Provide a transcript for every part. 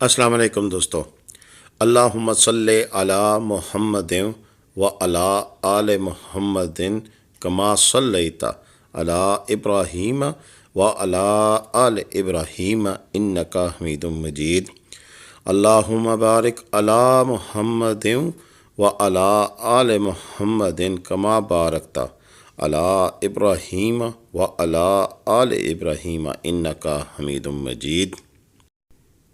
अस्सलाम वालेकुम दोस्तों। अल्लाहुम्मा सल्ले अला मुहम्मदिन व अला आले मुहम्मदिन कमा सल्लैता अला इब्राहीम व अला आले इब्राहीम इन्नका हमीदुम मजीद। अल्लाहुम्मा बारिक अला मुहम्मदिन व अला आले मुहम्मदिन कमा बारकता अला इब्राहीम व अला आले इब्राहीम इन्नका हमीदुम मजीद।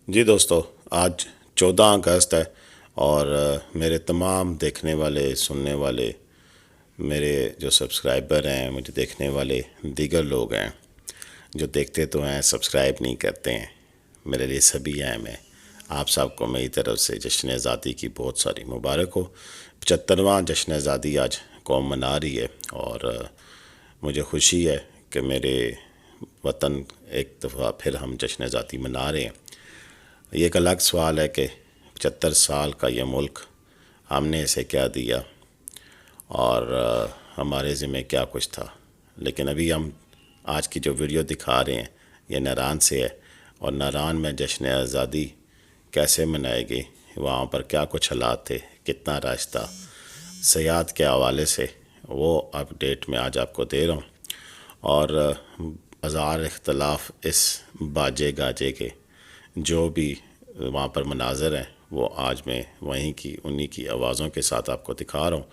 जी दोस्तों, आज 14 अगस्त है और मेरे तमाम देखने वाले, सुनने वाले, मेरे जो सब्सक्राइबर हैं, मुझे देखने वाले दीगर लोग हैं जो देखते तो हैं, सब्सक्राइब नहीं करते हैं, मेरे लिए सभी हैं। मैं आप सबको मेरी तरफ से जश्न आज़ादी की बहुत सारी मुबारक हो। 75वां जश्न आज़ादी आज कौम मना रही है और मुझे खुशी है कि मेरे वतन एक दफ़ा फिर हम जश्न आज़ादी मना रहे हैं। ये एक अलग सवाल है कि 75 साल का ये मुल्क हमने इसे क्या दिया और हमारे ज़िम्मे क्या कुछ था। लेकिन अभी हम आज की जो वीडियो दिखा रहे हैं ये नारान से है और नारान में जश्न आज़ादी कैसे मनाई गई, वहाँ पर क्या कुछ हालात थे, कितना रश था, सियाहत के हवाले से वो अपडेट मैं आज आपको दे रहा हूँ। और हज़ार इख्तलाफ इस बाजे गाजे के जो भी वहाँ पर मनाज़र हैं वो आज मैं वहीं की उन्हीं की आवाज़ों के साथ आपको दिखा रहा हूँ।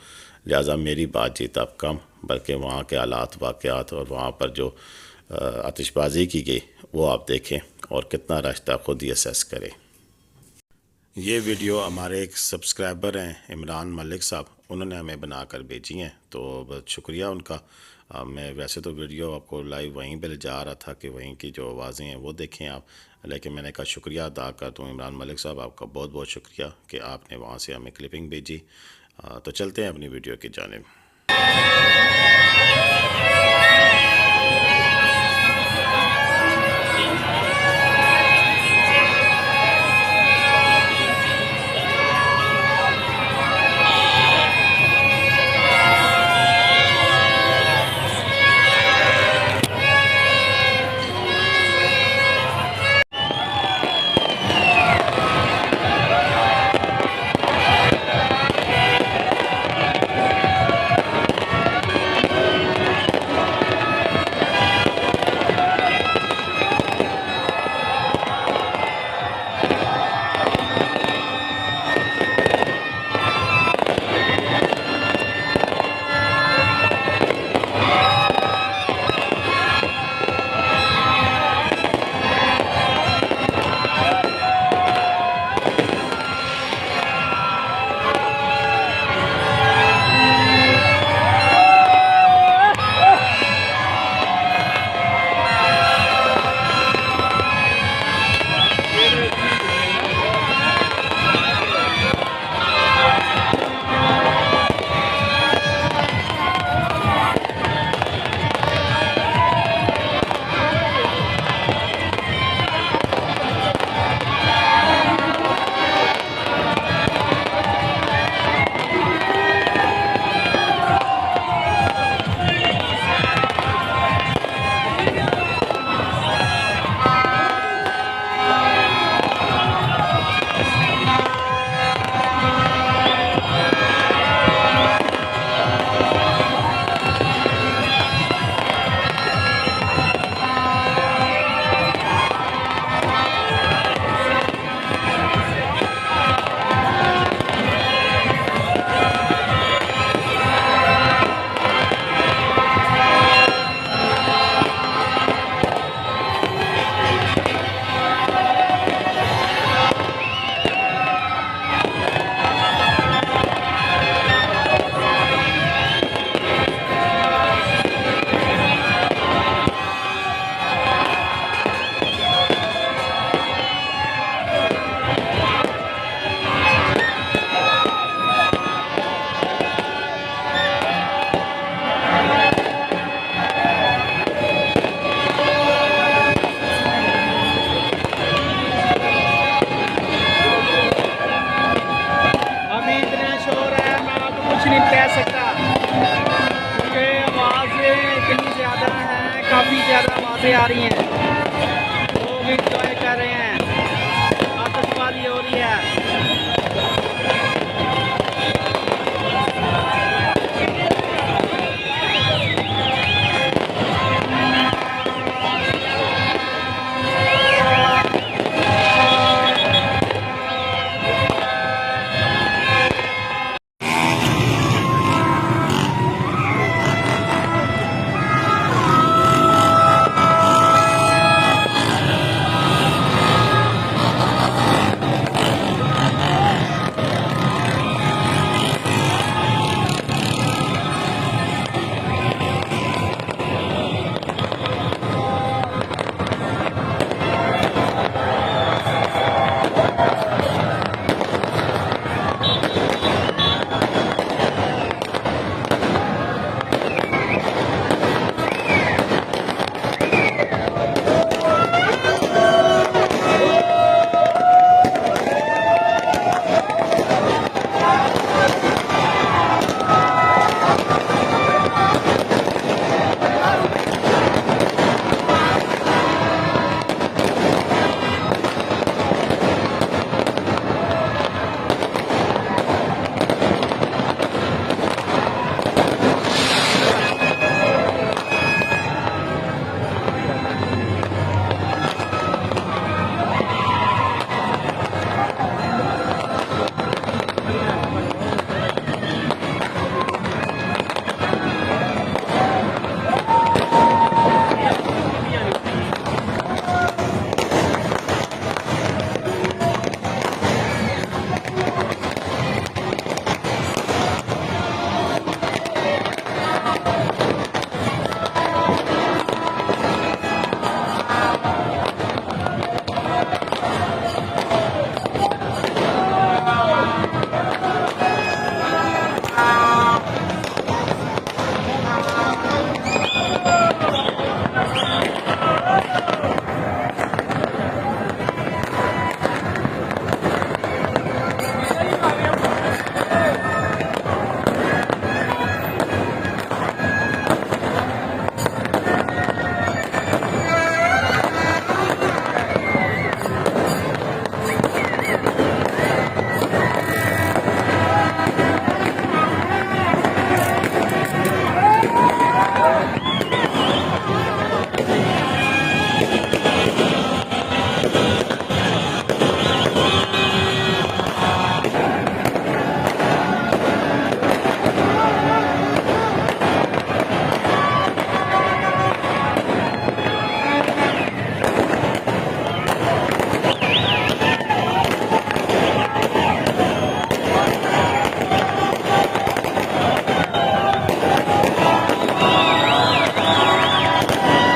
लिहाजा मेरी बातचीत आप कम, बल्कि वहाँ के हालात, वाक़यात और वहाँ पर जो आतिशबाज़ी की गई वो आप देखें और कितना रश था खुद ही असेस करें। ये वीडियो हमारे एक सब्सक्राइबर हैं इमरान मलिक साहब, उन्होंने हमें बना कर भेजी हैं, तो बहुत शुक्रिया उनका। मैं वैसे तो वीडियो आपको लाइव वहीं पर ले जा रहा था कि वहीं की जो आवाज़ें हैं वो देखें आप, लेकिन मैंने कहा शुक्रिया अदा कर दूँ इमरान मलिक साहब, आपका बहुत बहुत शुक्रिया कि आपने वहाँ से हमें क्लिपिंग भेजी। तो चलते हैं अपनी वीडियो की जानिब। काफ़ी ज़्यादा आवाज़ें आ रही हैं।